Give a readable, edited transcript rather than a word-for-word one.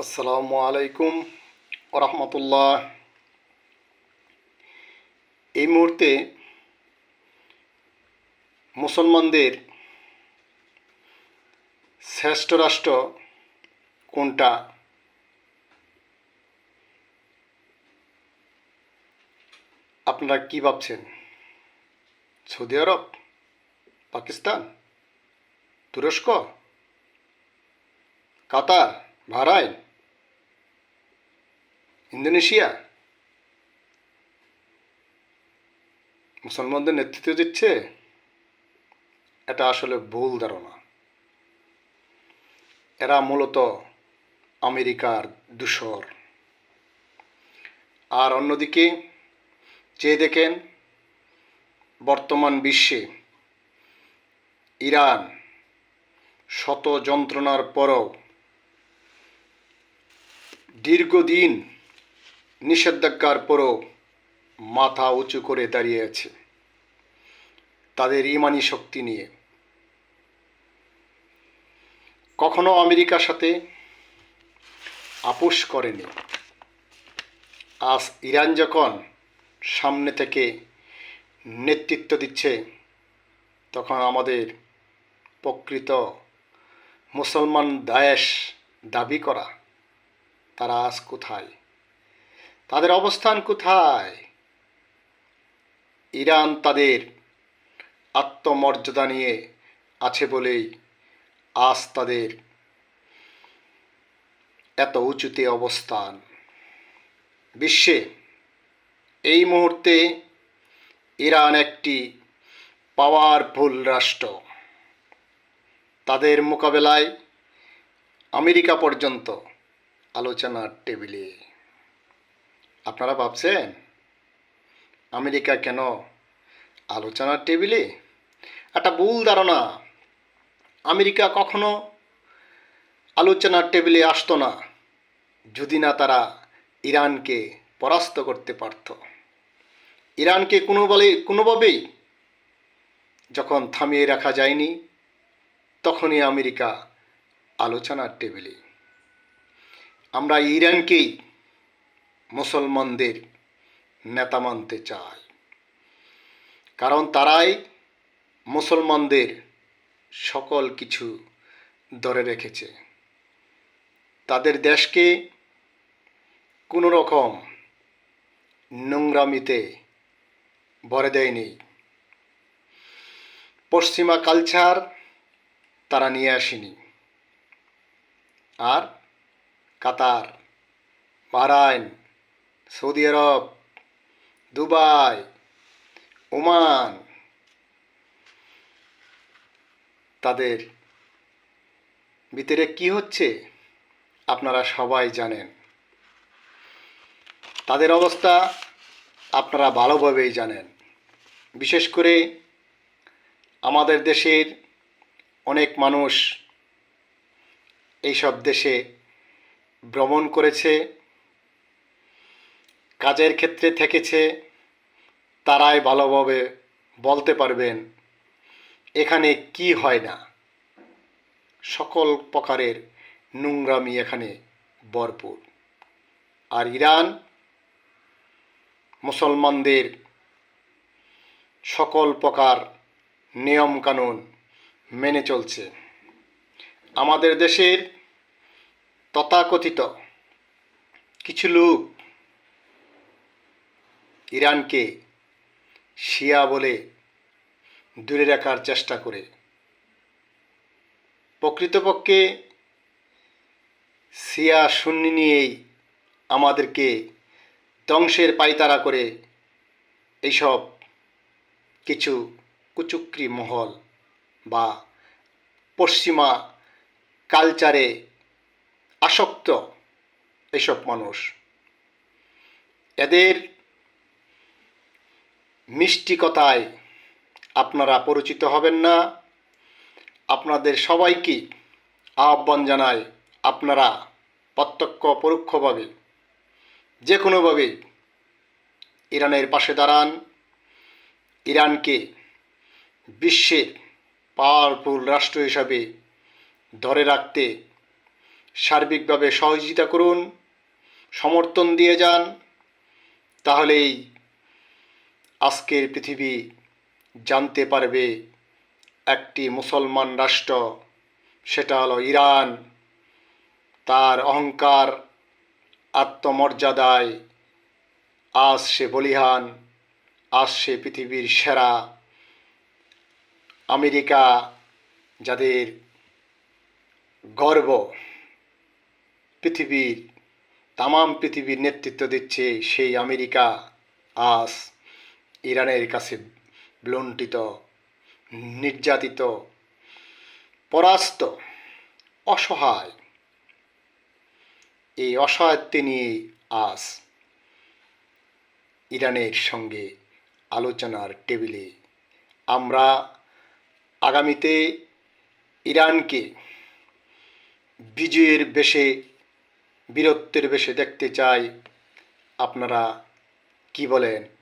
আসসালামু আলাইকুম রহমতুল্লাহ। এই মুহূর্তে মুসলমানদের শ্রেষ্ঠ রাষ্ট্র কোনটা? আপনারা কি ভাবছেন? সৌদি আরব, পাকিস্তান, তুরস্ক, কাতার, বাহরাইন, ইন্দোনেশিয়া মুসলমানদের নেতৃত্ব দিচ্ছে? এটা আসলে ভুল ধারণা। এরা মূলত আমেরিকার দূষর। আর অন্যদিকে চেয়ে দেখেন, বর্তমান বিশ্বে ইরান শত যন্ত্রণার পরও দীর্ঘদিন নিষেধাজ্ঞার পরও মাথা উঁচু করে দাঁড়িয়ে আছে তাদের ইমানি শক্তি নিয়ে। কখনো আমেরিকার সাথে আপোষ করেনি। আজ ইরান যখন সামনে থেকে নেতৃত্ব দিচ্ছে, তখন আমাদের প্রকৃত মুসলমান দায়েশ দাবি করা তারা আজ কোথায়? তাদের অবস্থান কোথায়? ইরান তাদের আত্মমর্যাদা নিয়ে আছে বলেই আজ তাদের এত উঁচুতে অবস্থান বিশ্বে। এই মুহূর্তে ইরান একটি পাওয়ারফুল রাষ্ট্র। তাদের মোকাবেলায় আমেরিকা পর্যন্ত আলোচনার টেবিলে। আপনারা ভাবছেন আমেরিকা কেন আলোচনার টেবিলে? একটা ভুল ধারণা। আমেরিকা কখনো আলোচনার টেবিলে আসতো না যদি না তারা ইরানকে পরাস্ত করতে পারত। ইরানকে কোনোভাবেই যখন থামিয়ে রাখা যায়নি, তখনই আমেরিকা আলোচনার টেবিলে। আমরা ইরানকেই মুসলমানদের নেতা মানতে চাই, কারণ তারাই মুসলমানদের সকল কিছু ধরে রেখেছে। তাদের দেশকে কোনো রকম নোংরামিতে ভরে দেয়নি। পশ্চিমা কালচার তারা নিয়ে আসেনি। আর কাতার, বাহরাইন, সৌদি আরব, দুবাই, ওমান, তাদের ভিতরে কি হচ্ছে আপনারা সবাই জানেন। তাদের অবস্থা আপনারা ভালোভাবেই জানেন। বিশেষ করে আমাদের দেশের অনেক মানুষ এইসব দেশে ভ্রমণ করেছে, কাজের ক্ষেত্রে থেকেছে। তারাই ভালোভাবে বলতে পারবেন এখানে কি হয় না। সকল প্রকারের নোংরামি এখানে ভরপুর। আর ইরান মুসলমানদের সকল প্রকার নিয়মকানুন মেনে চলছে। আমাদের দেশের তথাকথিত কিছু লোক ইরানকে শিয়া বলে দূরে রাখার চেষ্টা করে। প্রকৃতপক্ষে শিয়া সুন্নি নিয়েই আমাদেরকে ধ্বংসের পায়তারা করে এইসব কিছু কুচক্রী মহল বা পশ্চিমা কালচারে আসক্ত এইসব মানুষ। এদের মিষ্টি কথায় আপনারা পরিচিত হবেন না। আপনাদের সবাইকে আহ্বান জানাই, আপনারা প্রত্যক্ষ পরোক্ষভাবে যে কোনোভাবে ইরানের পাশে দাঁড়ান। ইরানকে বিশ্বের পাওয়ারফুল রাষ্ট্র হিসাবে ধরে রাখতে সার্বিকভাবে সহযোগিতা করুন, সমর্থন দিয়ে যান। তাহলেই আজকের পৃথিবী জানতে পারবে একটি মুসলমান রাষ্ট্র, সেটা হলো ইরান, তার অহংকার আত্মমর্যাদায় আজ সে বলিহান, আজ সে পৃথিবীর সেরা। আমেরিকা যাদের গর্ব, পৃথিবীর পৃথিবীর নেতৃত্ব দিচ্ছে, সেই আমেরিকা আজ ইরানের কাছে লুণ্ঠিত, নির্যাতিত, পরাস্ত, অসহায়। এই অসহায়ত্ব নিয়ে আজ ইরানের সঙ্গে আলোচনার টেবিলে আমরা আগামীতে ইরানকে বিজয়ের বেশে, বীরত্বের বেশে দেখতে চাই। আপনারা কি বলেন?